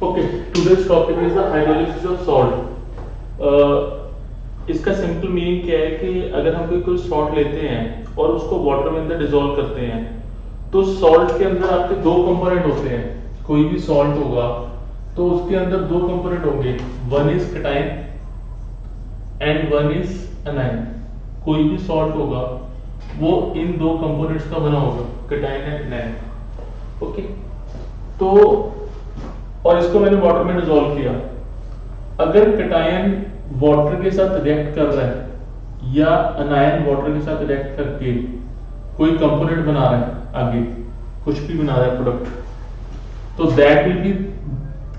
Okay, today's topic is the hydrolysis of salt. इसका simple meaning क्या है कि अगर हम कोई सॉल्ट लेते हैं और उसको वाटर में अंदर डिसॉल्व करते हैं तो सॉल्ट के अंदर आपके दो कंपोनेंट होते हैं। कोई भी सॉल्ट होगा तो उसके अंदर दो कंपोनेंट होंगे, one is cation and one is anion. कोई भी सॉल्ट होगा वो इन दो कंपोनेंट्स का बना होगा, कैटायन एंड एनायन। ओके, तो और इसको मैंने वाटर में डिसॉल्व किया। अगर कैटायन वाटर के साथ रिएक्ट कर रहा है या अनायन वाटर के साथ रिएक्ट करके कोई कंपोनेंट बना रहा है, आगे कुछ भी बना रहा है प्रोडक्ट, तो that will be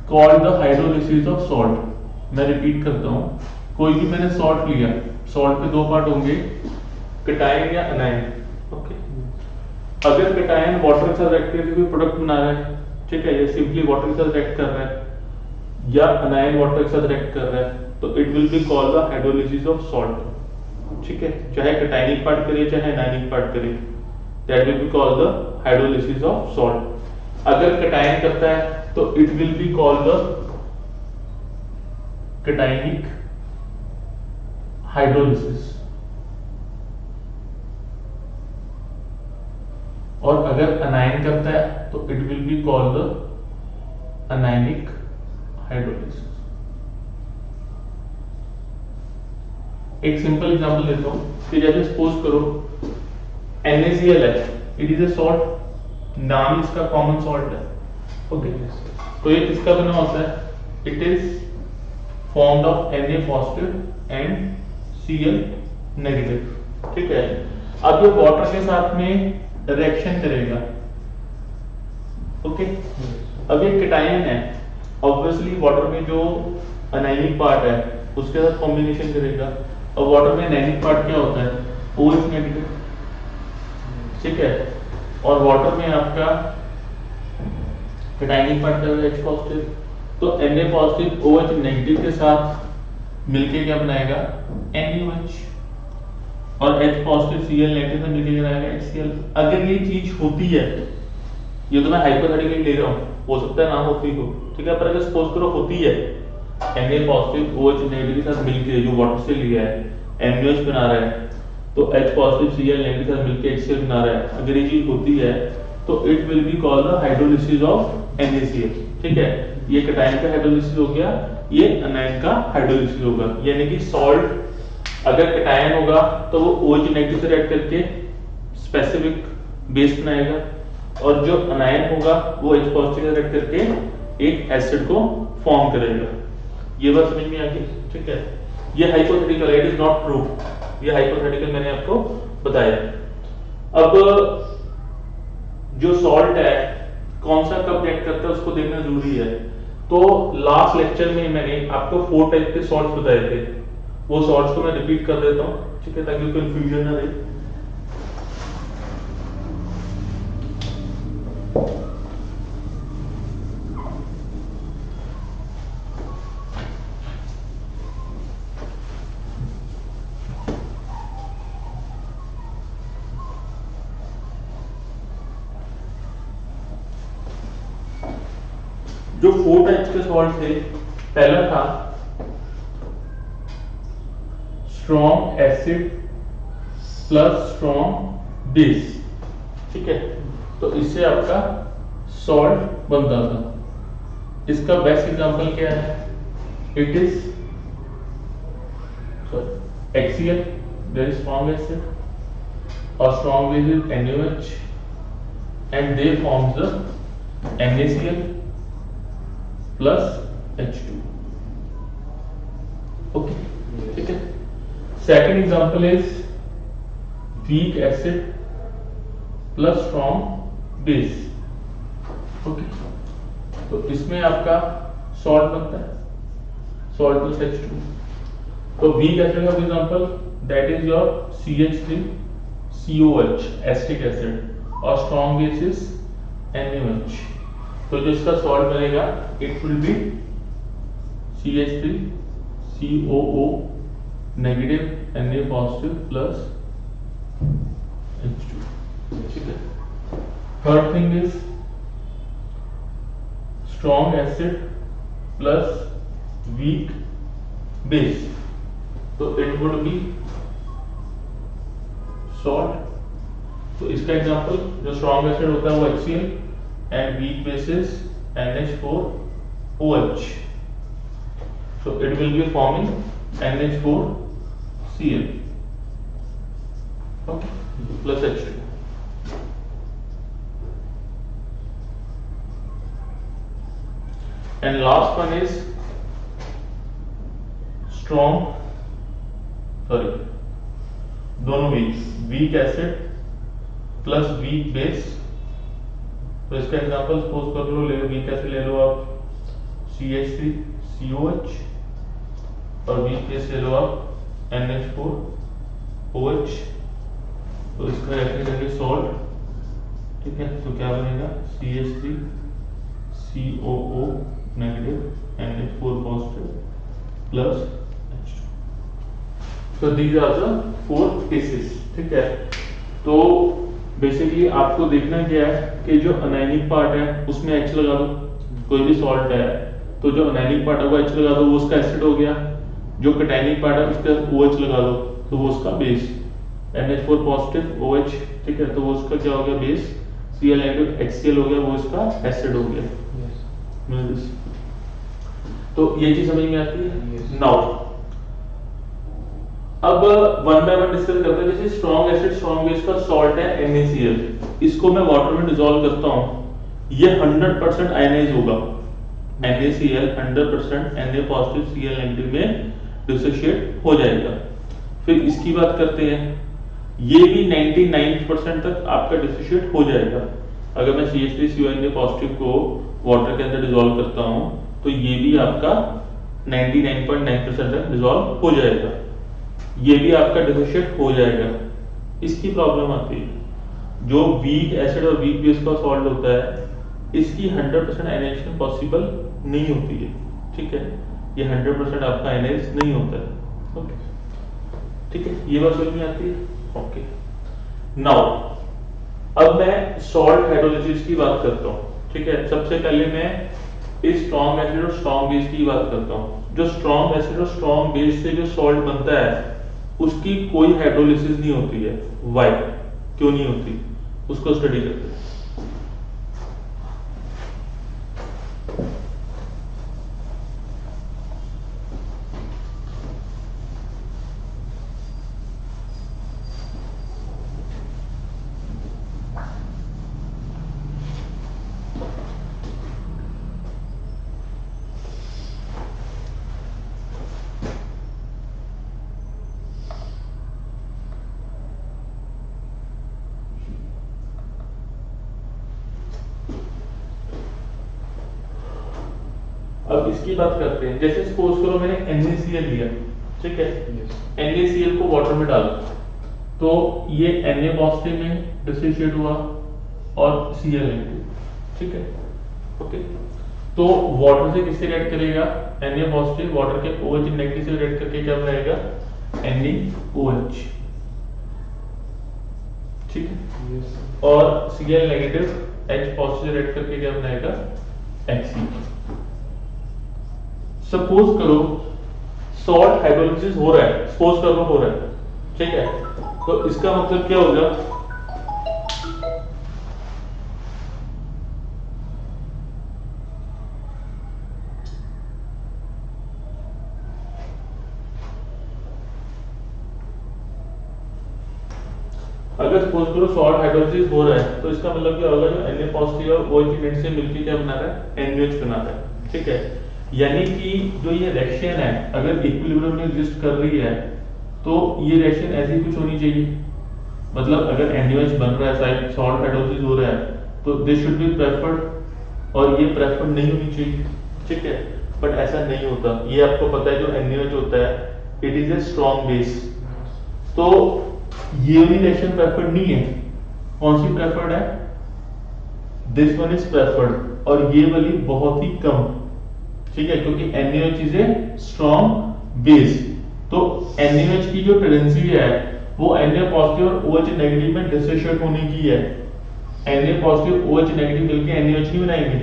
called the hydrolysis of salt. मैं रिपीट करता हूं, कोई भी मैंने सॉल्ट लिया, सॉल्ट के दो पार्ट होंगे, कैटायन या अनायन। ओके, अगर कैटायन वाटर के साथ रिएक्ट करके कोई प्रोडक्ट बना रहा है, ठीक है, ये सिंपली वाटर के साथ रिएक्ट कर रहा है या अनायन वाटर के साथ रिएक्ट कर रहा है, तो it will be called the hydrolysis of salt. ठीक है, चाहे कैटायनिक पार्ट करे चाहे अनायनिक पार्ट करे, that will be called the hydrolysis of salt. अगर कैटायन करता है तो it will be called the cationic hydrolysis, और अगर अनायन करता है तो it will be called the anionic hydrolysis. एक सिंपल एग्जांपल लेता हूं कि जैसे सपोज करो NaCl है, इट इज ए सॉल्ट, नाम इसका कॉमन सॉल्ट है। ओके, तो ये किसका बना होता है? It is formed of Na positive and Cl negative. ठीक है, अब ये वाटर के साथ में रिएक्शन करेगा। ओके, अब ये कैटायन है, ऑब्वियसली वाटर में जो अनायनिक पार्ट है उसके साथ कॉम्बिनेशन करेगा। और वाटर में अनायनिक पार्ट क्या होता है? OH negative. ठीक है, और वाटर में आपका कैटायनिक पार्ट क्या होगा? H positive. तो Na पॉजिटिव OH नेगेटिव के साथ मिलके क्या बनाएगा? NaOH। और H पॉजिटिव Cl नेगेटिव से मिलके क्या बनाएगा? HCl। अगर ये चीज होती है, ये तो मैं हाइपोथेटिकली ले रहा हूँ, हो सकता है ना होती हो, ठीक है, पर अगर सपोज करो होती है, Na पॉजिटिव OH नेगेटिव के साथ मिलके जो वाटर से लिया है NaOH बना रहा है, तो H पॉजिटिव Cl नेगेटिव के साथ मिलके HCl बना रहा है, अगर ये चीज होती है तो it will be called the hydrolysis of NaCl। ठीक है, ये कैटायन का हाइड्रोलिसिस हो गया, ये अनायन का हाइड्रोलिसिस होगा। यानी कि सॉल्ट अगर कैटायन होगा तो वो OH नेगेटिव से रिएक्ट करके स्पेसिफिक बेस बनाएगा, और जो अनायन होगा वो H पॉजिटिव से रिएक्ट करके एक एसिड को फॉर्म करेगा। ये बात समझ में आ गई? ठीक है, ये hypothetical, it is not true, ये हाइपोथेटिकल मैंने आपको बताया। अब जो सॉल्ट है कौन सा कब रिएक्ट करता है उसको देखना जरूरी है। तो लास्ट लेक्चर में मैंने आपको 4 टाइप के सॉल्ट्स बताए थे, वो सॉल्ट्स को मैं रिपीट कर देता हूँ, ठीक है, ताकि कंफ्यूजन ना रहे। जो 4 टाइप्स के सॉल्ट थे, पहला था strong acid plus strong base. ठीक है, तो इससे आपका सॉल्ट बनता था। इसका बेस्ट एग्जांपल क्या है? It is HCl, very strong acid, और strong base is NaOH, and they forms the NaCl plus H2। Okay, ठीक है। Second example is weak acid plus strong base. Okay, तो इसमें आपका सॉल्ट बनता है, सॉल्ट प्लस H2। तो weak acid का example that is your CH3COH acetic acid, और स्ट्रॉन्ग बेस इज NaOH। तो जो इसका सॉल्ट बनेगा it will be CH3COO negative Na positive plus H2। ठीक है, third thing is strong acid plus weak base, तो it would be salt. तो इसका एग्जांपल, जो स्ट्रॉन्ग एसिड होता है वो HCl and weak base is NH4OH, so it will be forming NH4Cl, okay, plus H2. And last one is दोनों week acid plus weak base. तो इसका example suppose कर लो, ले लो वीक एसिड, ले लो आप CH3COH और वीक बेस ले लो आप NH4OH। तो इसका रिएक्शन करेंगे सॉल्ट, ठीक है, तो क्या बनेगा CH3COO negative NH4 positive plus H2। So these are the 4 cases, ठीक है। तो बेसिकली आपको देखना क्या है कि जो अनायनिक पार्ट है उसमें H लगा दो, कोई भी सॉल्ट है तो जो अनायनिक पार्ट है वो H लगा दो, वो उसका एसिड हो गया। जो कैटायनिक पार्ट है उसका OH लगा दो तो वो उसका बेस, NH4 पॉजिटिव OH, ठीक है, तो वो उसका क्या हो गया बेस, Cl नेगेटिव HCl हो गया, वो इसका एसिड हो गया। तो ये चीज समझ में आती है। नाउ अब वन बाय वन डिस्कस करते हैं। जैसे स्ट्रॉन्ग एसिड, स्ट्रॉन्ग बेस का सॉल्ट है NaCl, इसको मैं वाटर में डिसॉल्व करता हूं, ये 100% आयनाइज होगा। NaCl 100% Na positive Cl negative में डिसोशिएट हो जाएगा। फिर इसकी बात करते हैं, ये भी 99% तक आपका डिसोशिएट हो जाएगा। अगर मैं CH3CONA पॉजिटिव को वाटर के अंदर डिसॉल्व करता हूं तो ये भी आपका 99.9% तक डिसॉल्व हो जाएगा, ये भी आपका डिसोशिएट हो जाएगा। इसकी प्रॉब्लम आती है जो वीक एसिड और वीक बेस का सॉल्ट होता है, इसकी 100% आयनाइजेशन पॉसिबल नहीं होती है, ठीक है, ये 100% आपका आयनाइज नहीं होता है, ओके, ठीक है, ये बात समझ में आती है, ओके। नाउ अब मैं सॉल्ट हाइड्रोलिसिस की बात करता हूँ, ठीक है। सबसे पहले मैं इस स्ट्रॉन्ग एसिड और स्ट्रॉन्ग बेस की बात करता हूँ। जो स्ट्रॉन्ग एसिड और स्ट्रॉन्ग बेस से जो सॉल्ट बनता है उसकी कोई हाइड्रोलिसिस नहीं होती है। व्हाई, क्यों नहीं होती, उसको स्टडी करते हैं। अब इसकी बात करते हैं। जैसे सपोज करो मैंने NaCl लिया, ठीक है, NaCl को वाटर में डाला तो ये Na पॉजिटिव में डिसोशिएट हुआ और Cl नेगेटिव, ठीक है, ओके। तो वाटर से किससे रिएक्ट करेगा, Na पॉजिटिव वाटर के OH नेगेटिव से रिएक्ट करके क्या बनाएगा, NaOH, ठीक है, और Cl negative H positive react करके क्या बनाएगा, HCl। सपोज करो सॉल्ट हाइड्रोलिसिस हो रहा है, सपोज करो हो रहा है, ठीक है, तो इसका मतलब क्या होगा, अगर सपोज करो सॉल्ट हाइड्रोलिसिस हो रहा है तो इसका मतलब क्या होगा, जो Na पॉजिटिव और OH नेगेटिव से मिलकर क्या बना रहा है, NaOH बना रहा है, ठीक है। यानी कि जो ये रिएक्शन है अगर इक्विलिब्रियम में एग्जिस्ट कर रही है तो ये रिएक्शन ऐसी कुछ होनी चाहिए, मतलब अगर NaOH बन रहा है, सॉल्ट हाइड्रोलिसिस हो रहा है तो दिस शुड बी प्रेफर्ड और ये प्रेफर्ड नहीं होनी चाहिए, ठीक है, बट ऐसा नहीं होता। ये आपको पता है जो NaOH होता है it is a strong base, तो ये वाली रिएक्शन प्रेफर्ड नहीं है। कौन सी प्रेफर्ड है, दिस वन इज प्रेफर्ड, और ये वाली बहुत ही कम, ठीक है, क्योंकि NaOH is a strong base. तो NaOH की जो टेंडेंसी है वो Na पॉजिटिव और OH नेगेटिव में डिसोशिएट होने की है। Na पॉजिटिव OH नेगेटिव मिलके NaOH नहीं बनाएंगे,